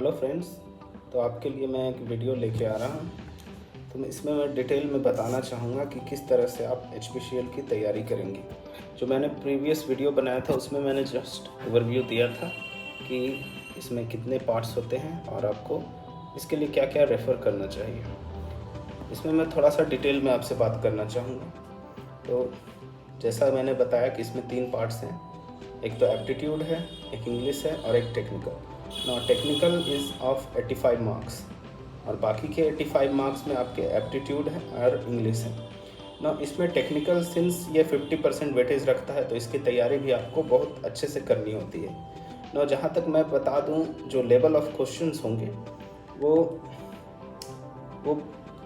Hello friends. तो आपके लिए मैं एक वीडियो लेके आ रहा हूँ। तो इसमें मैं डिटेल में बताना चाहूँगा कि किस तरह से आप HPCL की तैयारी करेंगे। जो मैंने प्रीवियस वीडियो बनाया था उसमें मैंने जस्ट ओवरव्यू दिया था कि इसमें कितने पार्ट्स होते हैं और आपको इसके लिए क्या क्या रेफ़र करना चाहिए। इसमें मैं थोड़ा सा डिटेल में आपसे बात करना चाहूँगा। तो जैसा मैंने बताया कि इसमें 3 पार्ट्स हैं। एक तो एप्टीट्यूड है, एक इंग्लिश है और एक technical. Technical is of 85 marks और बाकी के 85 मार्क्स में आपके एप्टीट्यूड है और इंग्लिश है। इसमें टेक्निकल सिंस ये 50% वेटेज रखता है तो इसकी तैयारी भी आपको बहुत अच्छे से करनी होती है। जहाँ तक मैं बता दूँ, जो लेवल ऑफ क्वेश्चंस होंगे वो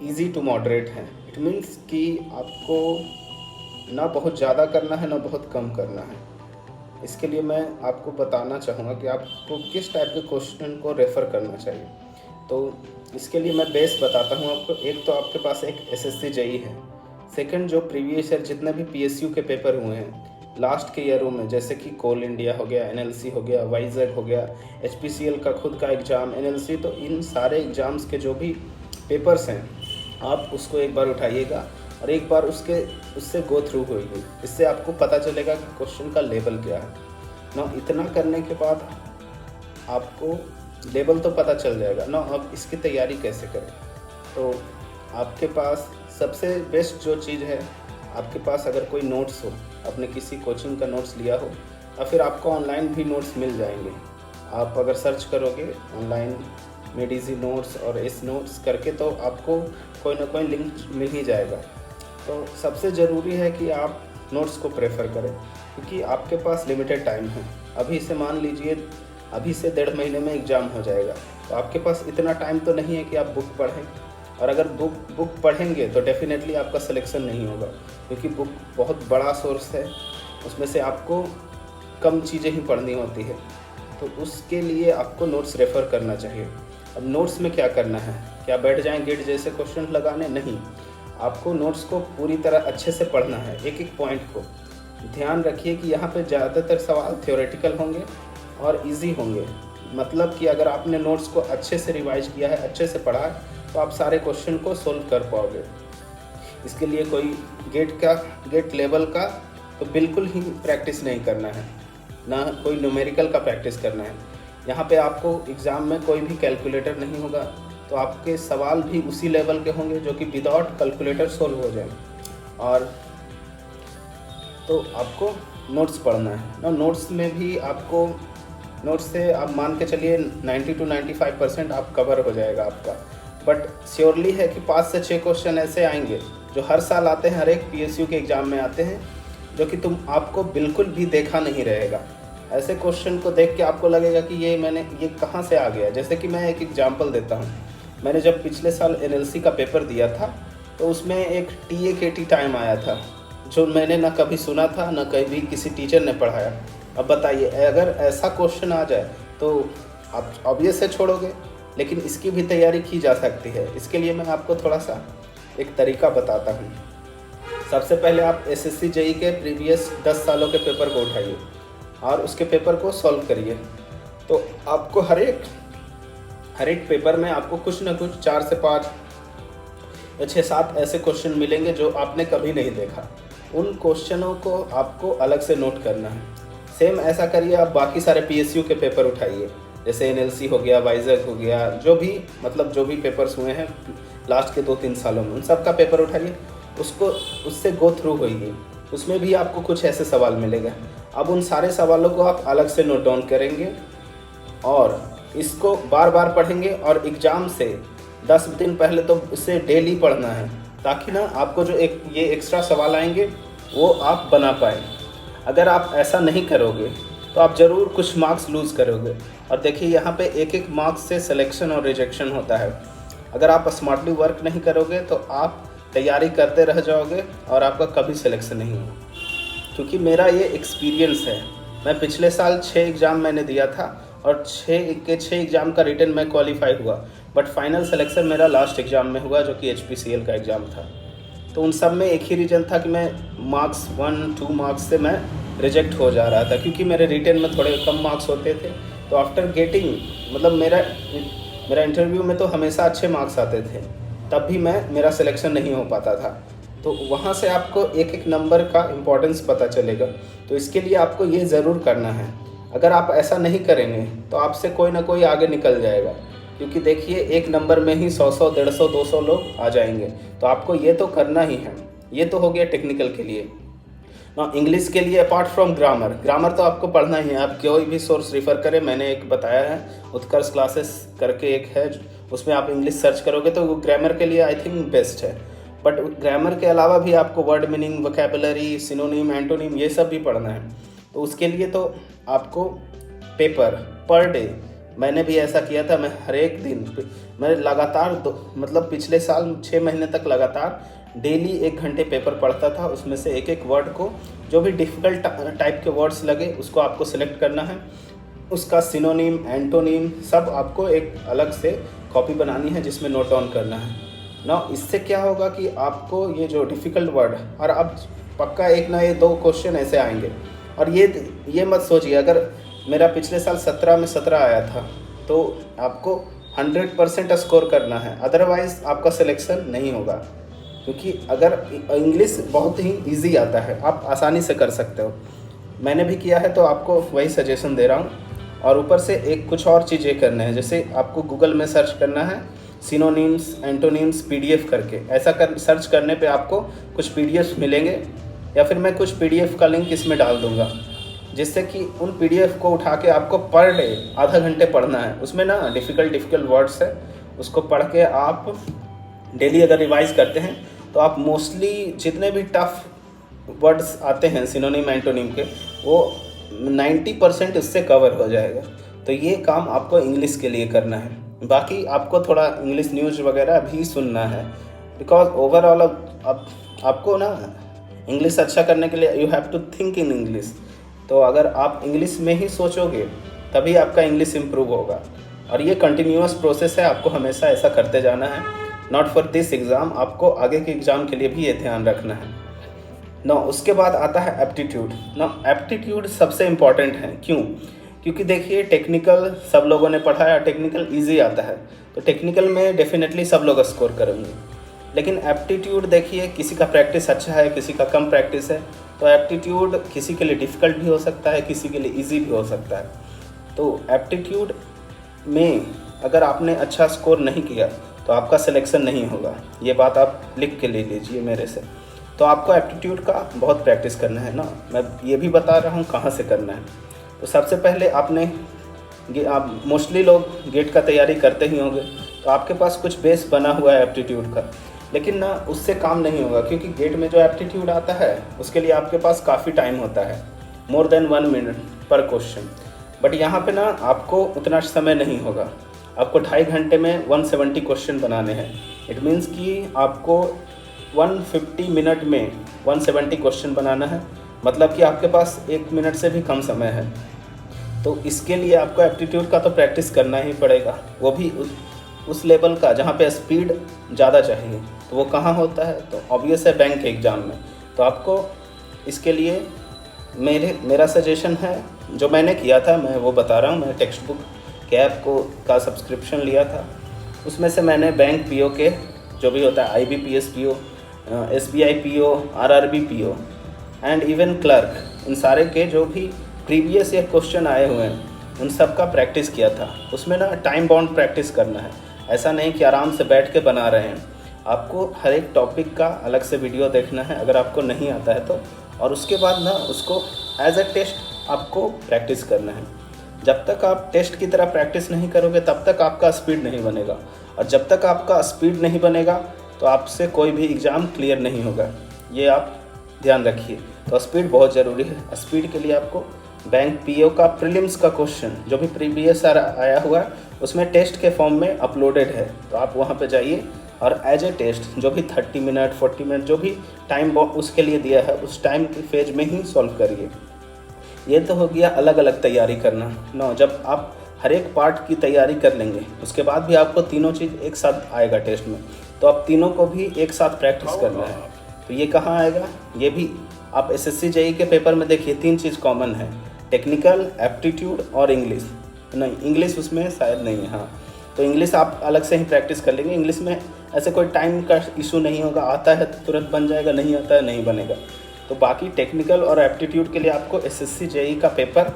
इजी टू मॉडरेट हैं। इट मीन्स कि आपको ना बहुत ज़्यादा करना है ना बहुत कम करना है। इसके लिए मैं आपको बताना चाहूँगा कि आपको किस टाइप के क्वेश्चन को रेफ़र करना चाहिए। तो इसके लिए मैं बेस बताता हूँ आपको। एक तो आपके पास एक SSC JEE है। सेकंड, जो प्रीवियस ईयर जितने भी PSU के पेपर हुए हैं लास्ट के ईयरों में, जैसे कि कोल इंडिया हो गया, NLC हो गया, वाइजैग हो गया, HPCL का खुद का एग्ज़ाम NLC, तो इन सारे एग्ज़ाम्स के जो भी पेपर्स हैं आप उसको एक बार उठाइएगा और एक बार उससे गो थ्रू होइए। इससे आपको पता चलेगा कि क्वेश्चन का लेवल क्या है। इतना करने के बाद आपको लेवल तो पता चल जाएगा अब इसकी तैयारी कैसे करें। तो आपके पास सबसे बेस्ट जो चीज़ है, आपके पास अगर कोई नोट्स हो, आपने किसी कोचिंग का नोट्स लिया हो या फिर आपको ऑनलाइन भी नोट्स मिल जाएंगे। आप अगर सर्च करोगे ऑनलाइन मेडिजी नोट्स और इस नोट्स करके तो आपको कोई ना कोई लिंक मिल ही जाएगा। तो सबसे ज़रूरी है कि आप नोट्स को प्रेफर करें, क्योंकि आपके पास लिमिटेड टाइम है। अभी से मान लीजिए अभी से 1.5 महीने में एग्ज़ाम हो जाएगा, तो आपके पास इतना टाइम तो नहीं है कि आप बुक पढ़ें। और अगर बुक पढ़ेंगे तो डेफिनेटली आपका सिलेक्शन नहीं होगा, क्योंकि बुक बहुत बड़ा सोर्स है, उसमें से आपको कम चीज़ें ही पढ़नी होती है। तो उसके लिए आपको नोट्स रेफ़र करना चाहिए। अब नोट्स में क्या करना है, क्या बैठ जाएँ गेट जैसे क्वेश्चन लगाने? नहीं, आपको नोट्स को पूरी तरह अच्छे से पढ़ना है। एक एक पॉइंट को ध्यान रखिए कि यहाँ पे ज़्यादातर सवाल थ्योरेटिकल होंगे और इजी होंगे। मतलब कि अगर आपने नोट्स को अच्छे से रिवाइज किया है, अच्छे से पढ़ा है, तो आप सारे क्वेश्चन को सोल्व कर पाओगे। इसके लिए कोई गेट लेवल का तो बिल्कुल ही प्रैक्टिस नहीं करना है, ना कोई न्यूमेरिकल का प्रैक्टिस करना है। यहाँ पे आपको एग्ज़ाम में कोई भी कैलकुलेटर नहीं होगा, तो आपके सवाल भी उसी लेवल के होंगे जो कि विदाउट कैलकुलेटर सोल्व हो जाएंगे। और तो आपको नोट्स पढ़ना है नोट्स में भी आपको नोट्स से आप मान के चलिए 90 to 95% आप कवर हो जाएगा आपका। बट श्योरली है कि 5 से 6 क्वेश्चन ऐसे आएंगे जो हर साल आते हैं, हर एक PSU के एग्ज़ाम में आते हैं, जो कि आपको बिल्कुल भी देखा नहीं रहेगा। ऐसे क्वेश्चन को देख के आपको लगेगा कि ये कहाँ से आ गया। जैसे कि मैं एक एग्जांपल देता हूँ। मैंने जब पिछले साल NLC का पेपर दिया था तो उसमें एक TAKT टाइम आया था, जो मैंने ना कभी सुना था ना कभी किसी टीचर ने पढ़ाया। अब बताइए, अगर ऐसा क्वेश्चन आ जाए तो आप ऑब्वियस से छोड़ोगे, लेकिन इसकी भी तैयारी की जा सकती है। इसके लिए मैं आपको थोड़ा सा एक तरीका बताता हूँ। सबसे पहले आप SSC JEE के प्रीवियस 10 सालों के पेपर को उठाइए और उसके पेपर को सॉल्व करिए। तो आपको हर एक पेपर में आपको कुछ ना कुछ 4 से 5 या 6-7 ऐसे क्वेश्चन मिलेंगे जो आपने कभी नहीं देखा। उन क्वेश्चनों को आपको अलग से नोट करना है। सेम ऐसा करिए, आप बाकी सारे PSU के पेपर उठाइए, जैसे NLC हो गया, वाइजैग हो गया, जो भी पेपर्स हुए हैं लास्ट के 2-3 सालों में, उन सब का पेपर उठाइए, उससे गो थ्रू होइए। उसमें भी आपको कुछ ऐसे सवाल मिलेगा। अब उन सारे सवालों को आप अलग से नोट डाउन करेंगे और इसको बार बार पढ़ेंगे। और एग्ज़ाम से 10 दिन पहले तो इसे डेली पढ़ना है, ताकि ना आपको जो ये एक्स्ट्रा सवाल आएंगे वो आप बना पाएँ। अगर आप ऐसा नहीं करोगे तो आप ज़रूर कुछ मार्क्स लूज़ करोगे। और देखिए, यहाँ पे एक एक मार्क्स से सिलेक्शन और रिजेक्शन होता है। अगर आप स्मार्टली वर्क नहीं करोगे तो आप तैयारी करते रह जाओगे और आपका कभी सिलेक्शन नहीं होगा। क्योंकि मेरा ये एक्सपीरियंस है। मैं पिछले साल 6 एग्ज़ाम मैंने दिया था और 6 एग्ज़ाम का रिटन मैं क्वालिफाई हुआ, बट फाइनल सिलेक्शन मेरा लास्ट एग्ज़ाम में हुआ, जो कि HPCL का एग्ज़ाम था। तो उन सब में एक ही रीज़न था कि मैं 1-2 मार्क्स से मैं रिजेक्ट हो जा रहा था, क्योंकि मेरे रिटन में थोड़े कम मार्क्स होते थे तो आफ्टर गेटिंग मतलब मेरा इंटरव्यू में तो हमेशा अच्छे मार्क्स आते थे, तब भी मेरा सिलेक्शन नहीं हो पाता था। तो वहाँ से आपको एक एक नंबर का इम्पोर्टेंस पता चलेगा। तो इसके लिए आपको ये ज़रूर करना है। अगर आप ऐसा नहीं करेंगे तो आपसे कोई ना कोई आगे निकल जाएगा, क्योंकि देखिए एक नंबर में ही 100 150 200 लोग आ जाएंगे। तो आपको ये तो करना ही है। ये तो हो गया टेक्निकल के लिए ना। इंग्लिश के लिए अपार्ट फ्रॉम ग्रामर तो आपको पढ़ना ही है। आप कोई भी सोर्स रिफ़र करें, मैंने एक बताया है उत्कर्ष क्लासेस करके एक है, उसमें आप इंग्लिश सर्च करोगे तो वो ग्रामर के लिए आई थिंक बेस्ट है। बट ग्रामर के अलावा भी आपको word meaning, vocabulary, synonym, antonym ये सब भी पढ़ना है। तो उसके लिए तो आपको पेपर पर डे, मैंने भी ऐसा किया था। मैं हर एक दिन मैं लगातार मतलब पिछले साल 6 महीने तक लगातार डेली 1 घंटे पेपर पढ़ता था। उसमें से एक एक वर्ड को, जो भी डिफ़िकल्ट टाइप के वर्ड्स लगे उसको आपको सिलेक्ट करना है। उसका सिनोनिम, एंटोनिम सब आपको एक अलग से कॉपी बनानी है जिसमें नोट डाउन करना है ना। इससे क्या होगा कि आपको ये जो डिफ़िकल्ट वर्ड, और अब पक्का एक ना ये 2 क्वेश्चन ऐसे आएंगे। और ये मत सोचिए अगर मेरा पिछले साल 17 में 17 आया था तो आपको 100% स्कोर करना है, अदरवाइज़ आपका सिलेक्शन नहीं होगा। क्योंकि अगर इंग्लिश बहुत ही इजी आता है, आप आसानी से कर सकते हो। मैंने भी किया है तो आपको वही सजेशन दे रहा हूँ। और ऊपर से एक कुछ और चीज़ें करने हैं, जैसे आपको गूगल में सर्च करना है सिनोनिम्स, एंटोनिम्स पीडीएफ करके। ऐसा सर्च करने पे आपको कुछ पीडीएफ मिलेंगे, या फिर मैं कुछ पीडीएफ का लिंक इसमें डाल दूँगा, जिससे कि उन पीडीएफ को उठा के आपको पर डे आधा घंटे पढ़ना है। उसमें ना डिफ़िकल्ट वर्ड्स है, उसको पढ़ के आप डेली अगर रिवाइज करते हैं तो आप मोस्टली जितने भी टफ वर्ड्स आते हैं सिनोनिम, एंटोनिम के, वो 90% उससे कवर हो जाएगा। तो ये काम आपको इंग्लिश के लिए करना है। बाकी आपको थोड़ा इंग्लिश न्यूज़ वगैरह भी सुनना है, बिकॉज ओवरऑल अब आपको ना इंग्लिश अच्छा करने के लिए you have to think in English. तो अगर आप इंग्लिश में ही सोचोगे तभी आपका इंग्लिश इम्प्रूव होगा। और ये कंटिन्यूअस प्रोसेस है, आपको हमेशा ऐसा करते जाना है। नॉट फॉर दिस एग्ज़ाम, आपको आगे के एग्ज़ाम के लिए भी ये ध्यान रखना है ना। उसके बाद आता है एप्टीट्यूड ना। एप्टीट्यूड सबसे इम्पॉर्टेंट है। क्यों? क्योंकि देखिए टेक्निकल सब लोगों ने पढ़ा है, टेक्निकल ईजी आता है, तो टेक्निकल में डेफिनेटली सब लोग स्कोर करेंगे। लेकिन एप्टीट्यूड देखिए, किसी का प्रैक्टिस अच्छा है, किसी का कम प्रैक्टिस है। तो एप्टीट्यूड किसी के लिए डिफ़िकल्ट भी हो सकता है, किसी के लिए ईजी भी हो सकता है। तो एप्टीट्यूड में अगर आपने अच्छा स्कोर नहीं किया तो आपका सिलेक्शन नहीं होगा। ये बात आप लिख के ले लीजिए मेरे से। तो आपको एप्टीट्यूड का बहुत प्रैक्टिस करना है ना। मैं ये भी बता रहा हूँ कहाँ से करना है। तो सबसे पहले आप मोस्टली लोग गेट का तैयारी करते ही होंगे, तो आपके पास कुछ बेस बना हुआ है एप्टीट्यूड का। लेकिन ना उससे काम नहीं होगा, क्योंकि गेट में जो एप्टीट्यूड आता है उसके लिए आपके पास काफ़ी टाइम होता है, मोर देन 1 मिनट पर क्वेश्चन। बट यहाँ पे ना आपको उतना समय नहीं होगा। आपको 2.5 घंटे में 170 क्वेश्चन बनाने हैं। इट मीन्स कि आपको 150 मिनट में 170 क्वेश्चन बनाना है, मतलब कि आपके पास 1 मिनट से भी कम समय है। तो इसके लिए आपको एप्टीट्यूड का तो प्रैक्टिस करना ही पड़ेगा, वो भी उस लेवल का जहाँ पे स्पीड ज़्यादा चाहिए। तो वो कहाँ होता है? तो ऑब्वियस है बैंक के एग्ज़ाम में। तो आपको इसके लिए मेरा सजेशन है, जो मैंने किया था मैं वो बता रहा हूँ। मैं टेक्स्ट बुक के ऐप का सब्सक्रिप्शन लिया था, उसमें से मैंने बैंक पीओ के जो भी होता है IBPS PO, SBI PO, RRB PO and even clerk, इन सारे के जो भी प्रीवियस ईयर क्वेश्चन आए हुए हैं उन सब का प्रैक्टिस किया था। उसमें ना टाइम बाउंड प्रैक्टिस करना है, ऐसा नहीं कि आराम से बैठ के बना रहे हैं। आपको हर एक टॉपिक का अलग से वीडियो देखना है अगर आपको नहीं आता है तो, और उसके बाद ना उसको एज ए टेस्ट आपको प्रैक्टिस करना है। जब तक आप टेस्ट की तरह प्रैक्टिस नहीं करोगे तब तक आपका स्पीड नहीं बनेगा, और जब तक आपका स्पीड नहीं बनेगा तो आपसे कोई भी एग्ज़ाम क्लियर नहीं होगा। ये आप ध्यान रखिए। तो स्पीड बहुत ज़रूरी है। स्पीड के लिए आपको बैंक पीओ का प्रीलिम्स का क्वेश्चन जो भी प्रीवियस आया हुआ है उसमें टेस्ट के फॉर्म में अपलोडेड है, तो आप वहाँ पे जाइए और एज ए टेस्ट जो भी 30 मिनट 40 मिनट जो भी टाइम उसके लिए दिया है उस टाइम के फेज में ही सॉल्व करिए। ये तो हो गया अलग अलग तैयारी करना ना। जब आप हर एक पार्ट की तैयारी कर लेंगे उसके बाद भी आपको तीनों चीज़ एक साथ आएगा टेस्ट में, तो आप तीनों को भी एक साथ प्रैक्टिस करना है। तो ये कहाँ आएगा? ये भी आप SSC JEE के पेपर में देखिए 3 चीज़ कॉमन है, टेक्निकल, एप्टीट्यूड और इंग्लिश। नहीं, इंग्लिश उसमें शायद नहीं है। हाँ, तो इंग्लिश आप अलग से ही प्रैक्टिस कर लेंगे। इंग्लिश में ऐसे कोई टाइम का इशू नहीं होगा, आता है तो तुरंत बन जाएगा, नहीं आता है नहीं बनेगा। तो बाकी टेक्निकल और एप्टीट्यूड के लिए आपको एसएससी जेईई का paper,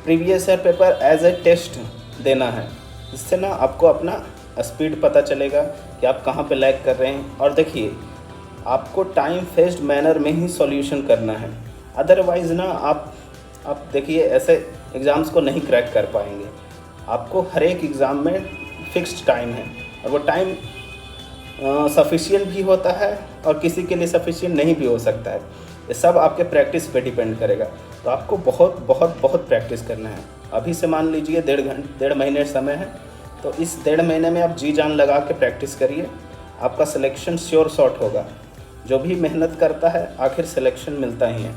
previous year paper as a test देना है। इससे ना आपको अपना स्पीड पता चलेगा कि आप कहाँ पे लैग कर रहे हैं। और देखिए, आपको टाइम फेस्ड मैनर में ही सॉल्यूशन करना है, अदरवाइज़ ना आप देखिए ऐसे एग्ज़ाम्स को नहीं क्रैक कर पाएंगे। आपको हर एक एग्ज़ाम में फिक्स्ड टाइम है, और वो टाइम सफिशिएंट भी होता है और किसी के लिए सफिशिएंट नहीं भी हो सकता है। ये सब आपके प्रैक्टिस पे डिपेंड करेगा। तो आपको बहुत बहुत बहुत प्रैक्टिस करना है। अभी से मान लीजिए 1.5 महीने समय है, तो इस 1.5 महीने में आप जी जान लगा के प्रैक्टिस करिए, आपका सिलेक्शन श्योर शॉट होगा। जो भी मेहनत करता है आखिर सिलेक्शन मिलता ही है।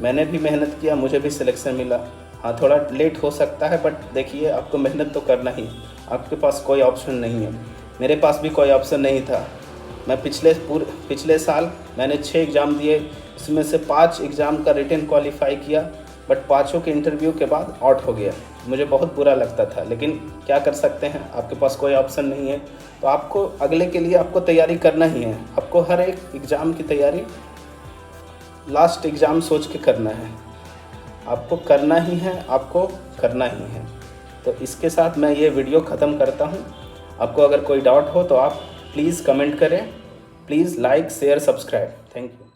मैंने भी मेहनत किया, मुझे भी सिलेक्शन मिला। हाँ, थोड़ा लेट हो सकता है, बट देखिए आपको मेहनत तो करना ही, आपके पास कोई ऑप्शन नहीं है। मेरे पास भी कोई ऑप्शन नहीं था। मैं पिछले साल मैंने 6 एग्ज़ाम दिए, इसमें से 5 एग्ज़ाम का रिटन क्वालिफाई किया, बट 5 के इंटरव्यू के बाद आउट हो गया। मुझे बहुत बुरा लगता था, लेकिन क्या कर सकते हैं, आपके पास कोई ऑप्शन नहीं है। तो आपको अगले के लिए आपको तैयारी करना ही है। आपको हर एक एग्ज़ाम की तैयारी लास्ट एग्ज़ाम सोच के करना है। आपको करना ही है, आपको करना ही है। तो इसके साथ मैं ये वीडियो ख़त्म करता हूँ। आपको अगर कोई डाउट हो तो आप प्लीज़ कमेंट करें। Please like, share, subscribe. Thank you.